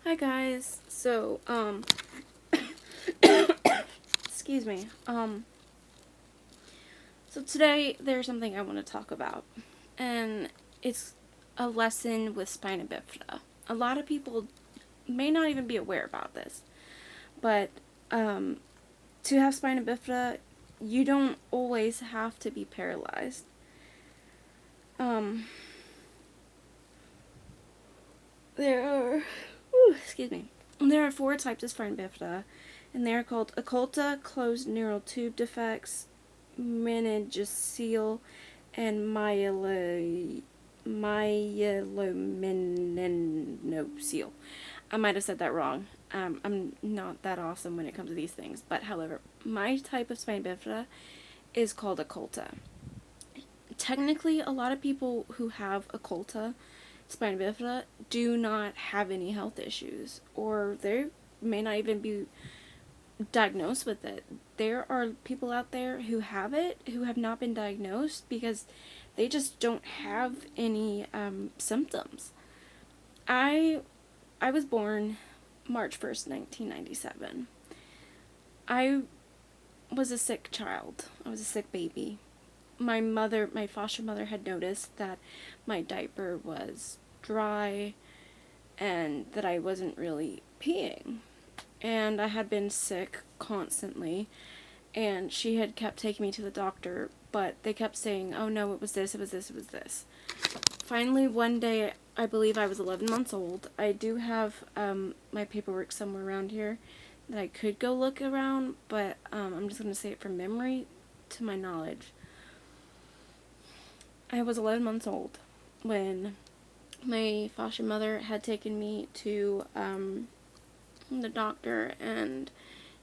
Hi guys. Excuse me. So today there's something I want to talk about, and it's a lesson with Spina Bifida. A lot of people may not even be aware about this, but to have Spina Bifida, you don't always have to be paralyzed. Um, there are, excuse me, there are 4 types of Spina Bifida, and they are called occulta, closed neural tube defects, meningocele, and myelomeningocele. I might have said that wrong. I'm not that awesome when it comes to these things, but however, my type of spina bifida is called occulta. Technically, a lot of people who have occulta spina bifida do not have any health issues, or they may not even be diagnosed with it. There are people out there who have it who have not been diagnosed because they just don't have any symptoms. I was born March 1st, 1997. I was a sick child. I was a sick baby. My foster mother had noticed that my diaper was dry and that I wasn't really peeing. And I had been sick constantly, and she had kept taking me to the doctor, but they kept saying, oh no, it was this, it was this, it was this. Finally, one day, I believe I was 11 months old. I do have my paperwork somewhere around here that I could go look around, but I'm just going to say it from memory to my knowledge. I was 11 months old when my foster mother had taken me to the doctor, and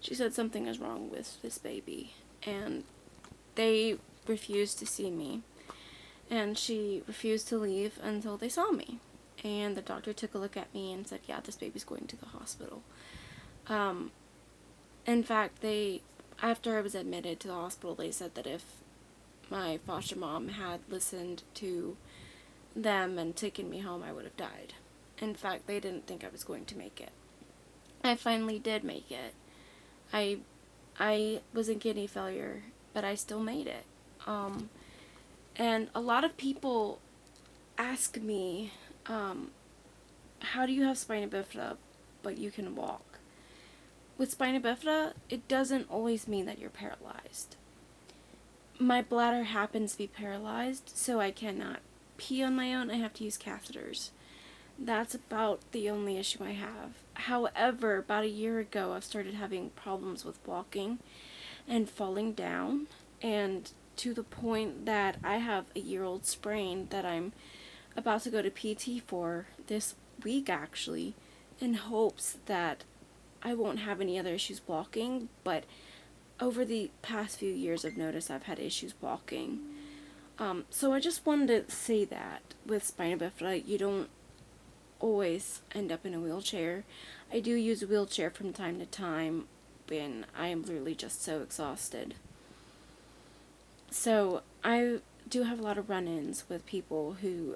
she said something is wrong with this baby, and they refused to see me, and she refused to leave until they saw me, and the doctor took a look at me and said, yeah, this baby's going to the hospital. In fact, after I was admitted to the hospital, they said that if my foster mom had listened to them and taken me home, I would have died. In fact, they didn't think I was going to make it. I finally did make it. I was in kidney failure, but I still made it. And a lot of people ask me, how do you have spina bifida but you can walk? With spina bifida, it doesn't always mean that you're paralyzed. My bladder happens to be paralyzed, so I cannot pee on my own. I have to use catheters. That's about the only issue I have. However, about a year ago, I've started having problems with walking and falling down, and to the point that I have a year-old sprain that I'm about to go to PT for this week, actually, in hopes that I won't have any other issues walking. But over the past few years, I've noticed I've had issues walking. So I just wanted to say that with spina bifida, you don't always end up in a wheelchair. I do use a wheelchair from time to time when I am literally just so exhausted. So I do have a lot of run-ins with people who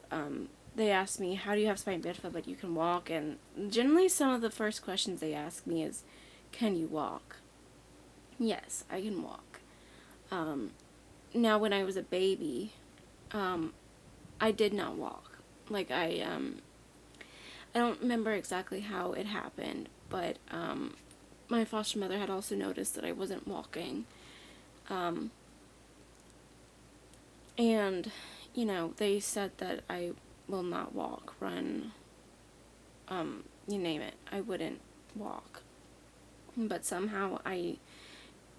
they ask me, how do you have spina bifida but you can walk? And generally some of the first questions they ask me is, can you walk? Yes, I can walk. Now when I was a baby, I did not walk. Like I don't remember exactly how it happened, but my foster mother had also noticed that I wasn't walking. And, they said that I will not walk, run, you name it. I wouldn't walk. But somehow I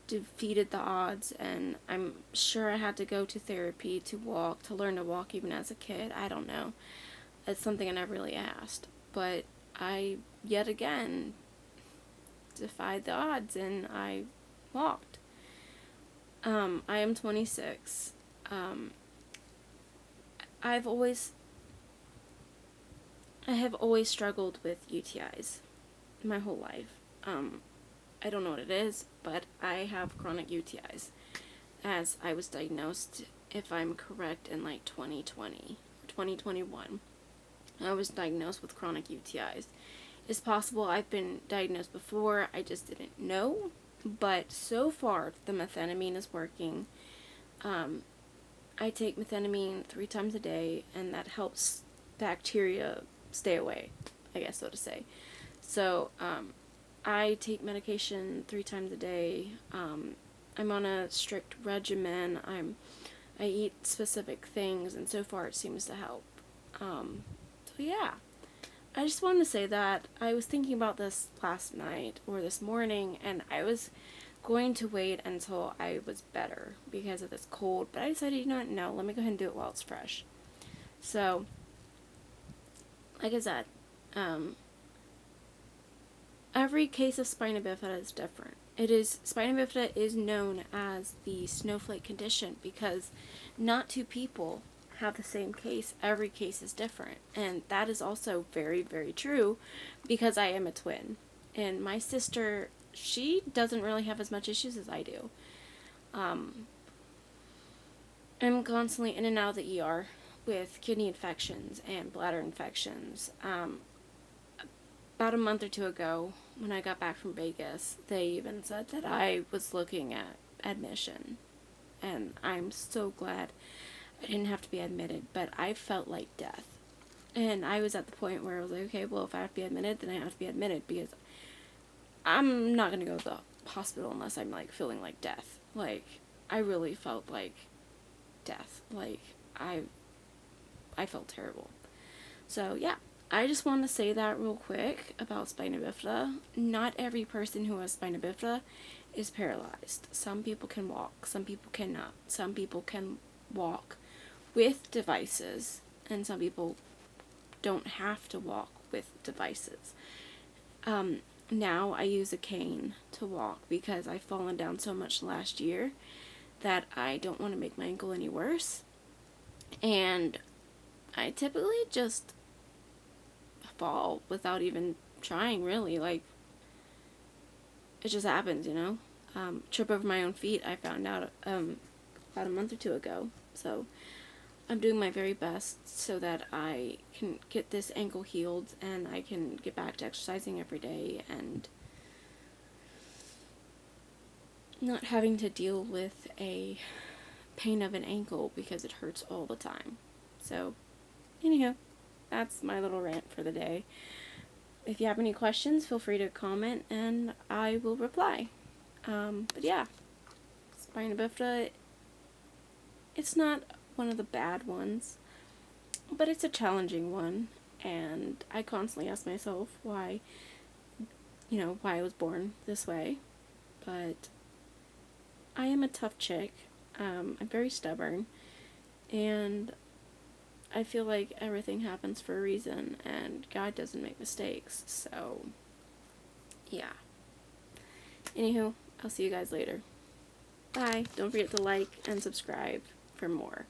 defeated the odds, and I'm sure I had to go to therapy to learn to walk even as a kid. I don't know. It's something I never really asked. But I, yet again, defied the odds, and I walked. I am 26. I have always struggled with UTIs my whole life. I don't know what it is, but I have chronic UTIs, as I was diagnosed, if I'm correct, in like 2020 or 2021. I was diagnosed with chronic UTIs, It's possible I've been diagnosed before, I just didn't know. But so far, the methenamine is working. I take methenamine 3 times a day, and that helps bacteria stay away, I guess so to say. So, I take medication 3 times a day. I'm on a strict regimen. I eat specific things, and so far it seems to help. So yeah, I just wanted to say that I was thinking about this last night or this morning, and I was going to wait until I was better because of this cold, but I decided, you know what, no, let me go ahead and do it while it's fresh. So, like I said, every case of spina bifida is different. Spina bifida is known as the snowflake condition because not two people have the same case. Every case is different. And that is also very, very true because I am a twin. And my sister, she doesn't really have as much issues as I do. I'm constantly in and out of the ER with kidney infections and bladder infections. About a month or two ago, when I got back from Vegas, they even said that I was looking at admission. And I'm so glad I didn't have to be admitted, but I felt like death. And I was at the point where I was like, okay, well, if I have to be admitted, then I have to be admitted because I'm not going to go to the hospital unless I'm, like, feeling like death. Like, I really felt like death. Like, I felt terrible. So, yeah. I just want to say that real quick about spina bifida. Not every person who has spina bifida is paralyzed. Some people can walk, some people cannot. Some people can walk with devices, and some people don't have to walk with devices. Now I use a cane to walk because I've fallen down so much last year that I don't want to make my ankle any worse. And I typically just fall without even trying, really. Like, it just happens, you know. Trip over my own feet, I found out about a month or two ago. So I'm doing my very best so that I can get this ankle healed and I can get back to exercising every day and not having to deal with a pain of an ankle because it hurts all the time. So, anyhow, that's my little rant for the day. If you have any questions, feel free to comment and I will reply. But yeah, spina bifida, it's not one of the bad ones, but it's a challenging one, and I constantly ask myself why I was born this way. But I am a tough chick. I'm very stubborn, and I feel like everything happens for a reason, and God doesn't make mistakes, so yeah. Anywho, I'll see you guys later. Bye. Don't forget to like and subscribe for more.